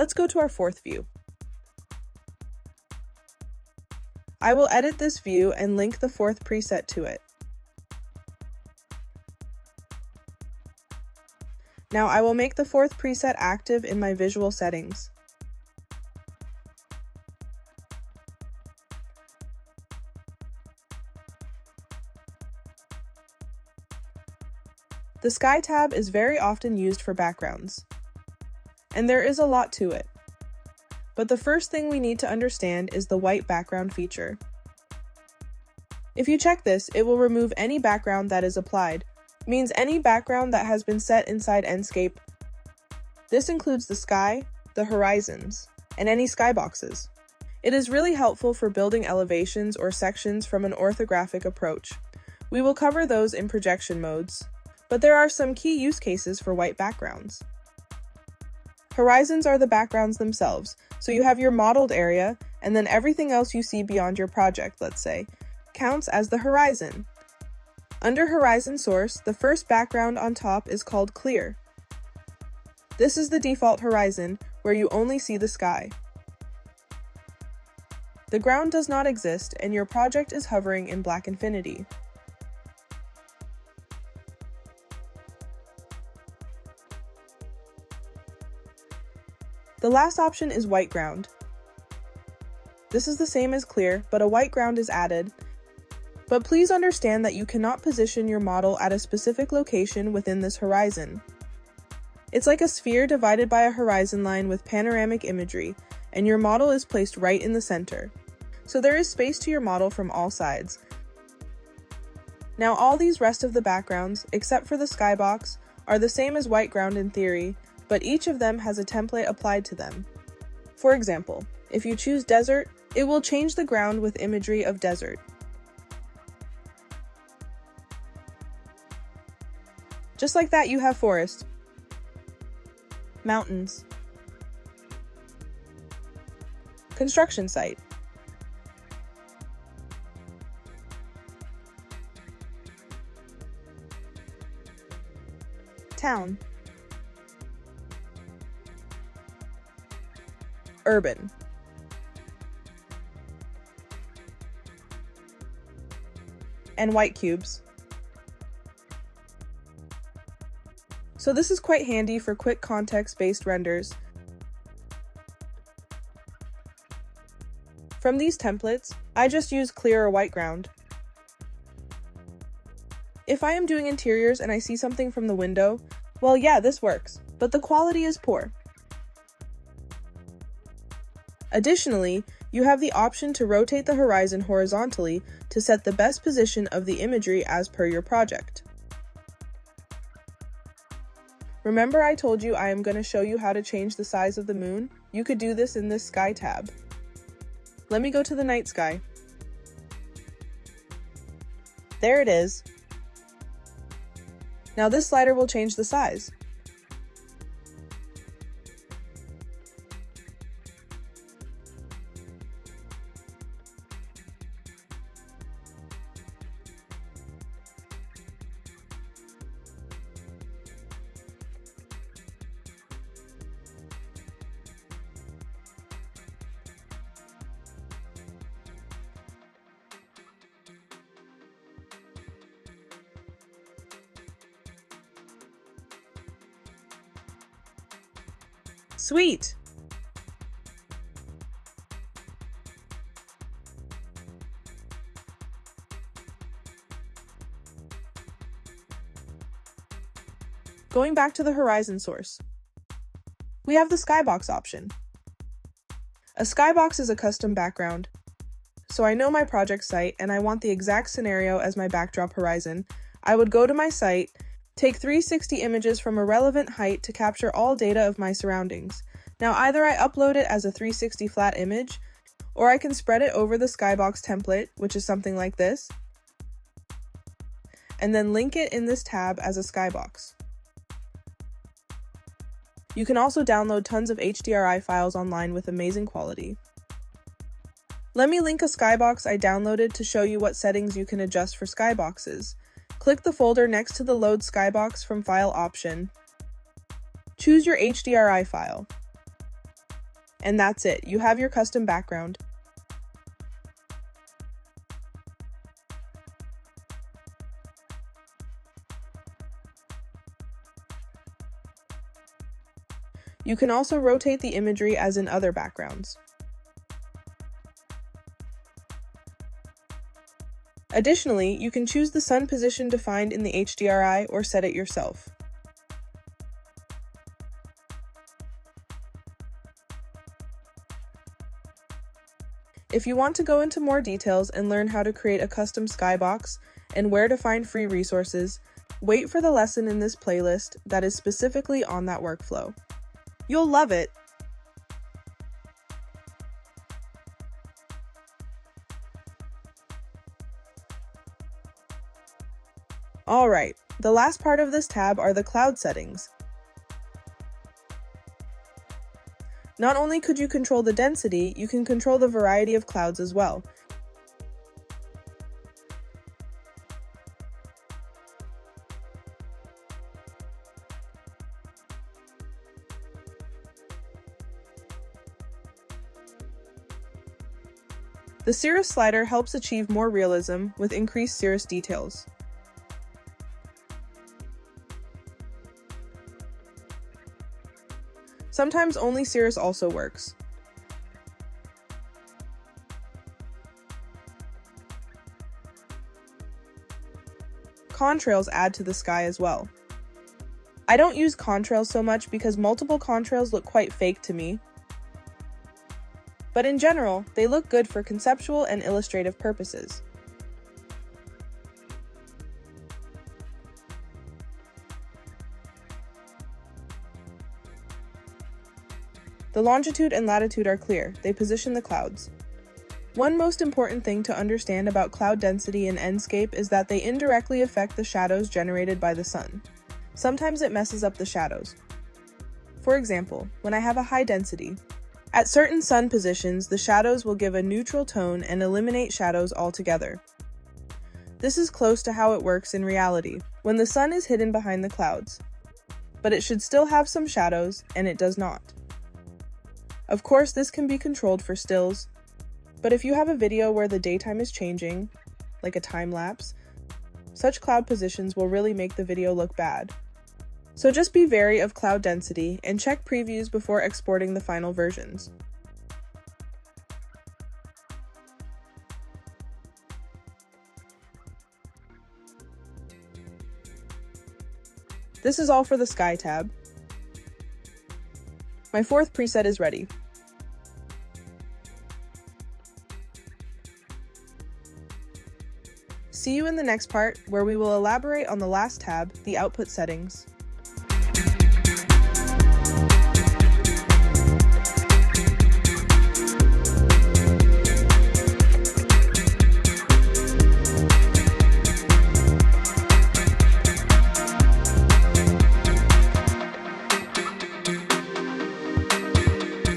Let's go to our fourth view. I will edit this view and link the fourth preset to it. Now I will make the fourth preset active in my visual settings. The Sky tab is very often used for backgrounds, and there is a lot to it. But the first thing we need to understand is the white background feature. If you check this, it will remove any background that is applied, means any background that has been set inside Enscape. This includes the sky, the horizons, and any skyboxes. It is really helpful for building elevations or sections from an orthographic approach. We will cover those in projection modes, but there are some key use cases for white backgrounds. Horizons are the backgrounds themselves, so you have your modeled area, and then everything else you see beyond your project, let's say, counts as the horizon. Under Horizon Source, the first background on top is called Clear. This is the default horizon, where you only see the sky. The ground does not exist, and your project is hovering in black infinity. The last option is white ground. This is the same as Clear, but a white ground is added. But please understand that you cannot position your model at a specific location within this horizon. It's like a sphere divided by a horizon line with panoramic imagery, and your model is placed right in the center. So there is space to your model from all sides. Now all these rest of the backgrounds, except for the skybox, are the same as white ground in theory, but each of them has a template applied to them. For example, if you choose desert, it will change the ground with imagery of desert. Just like that, you have forest, mountains, construction site, town, urban, and white cubes. So this is quite handy for quick context-based renders. From these templates, I just use clear or white ground. If I am doing interiors and I see something from the window, well yeah, this works, but the quality is poor. Additionally, you have the option to rotate the horizon horizontally to set the best position of the imagery as per your project. Remember I told you I am going to show you how to change the size of the moon? You could do this in this Sky tab. Let me go to the night sky. There it is. Now this slider will change the size. Sweet! Going back to the horizon source, we have the skybox option. A skybox is a custom background. So I know my project site and I want the exact scenario as my backdrop horizon. I would go to my site, take 360 images from a relevant height to capture all data of my surroundings. Now either I upload it as a 360 flat image, or I can spread it over the skybox template, which is something like this, and then link it in this tab as a skybox. You can also download tons of HDRI files online with amazing quality. Let me link a skybox I downloaded to show you what settings you can adjust for skyboxes. Click the folder next to the Load Skybox from File option. Choose your HDRI file. And that's it, you have your custom background. You can also rotate the imagery as in other backgrounds. Additionally, you can choose the sun position defined in the HDRI or set it yourself. If you want to go into more details and learn how to create a custom skybox and where to find free resources, wait for the lesson in this playlist that is specifically on that workflow. You'll love it! Alright, the last part of this tab are the cloud settings. Not only could you control the density, you can control the variety of clouds as well. The cirrus slider helps achieve more realism with increased cirrus details. Sometimes only cirrus also works. Contrails add to the sky as well. I don't use contrails so much because multiple contrails look quite fake to me. But in general, they look good for conceptual and illustrative purposes. The longitude and latitude are clear, they position the clouds. One most important thing to understand about cloud density in Enscape is that they indirectly affect the shadows generated by the sun. Sometimes it messes up the shadows. For example, when I have a high density, at certain sun positions, the shadows will give a neutral tone and eliminate shadows altogether. This is close to how it works in reality, when the sun is hidden behind the clouds. But it should still have some shadows, and it does not. Of course, this can be controlled for stills, but if you have a video where the daytime is changing, like a time lapse, such cloud positions will really make the video look bad. So just be wary of cloud density and check previews before exporting the final versions. This is all for the Sky tab. My fourth preset is ready. See you in the next part, where we will elaborate on the last tab, the output settings.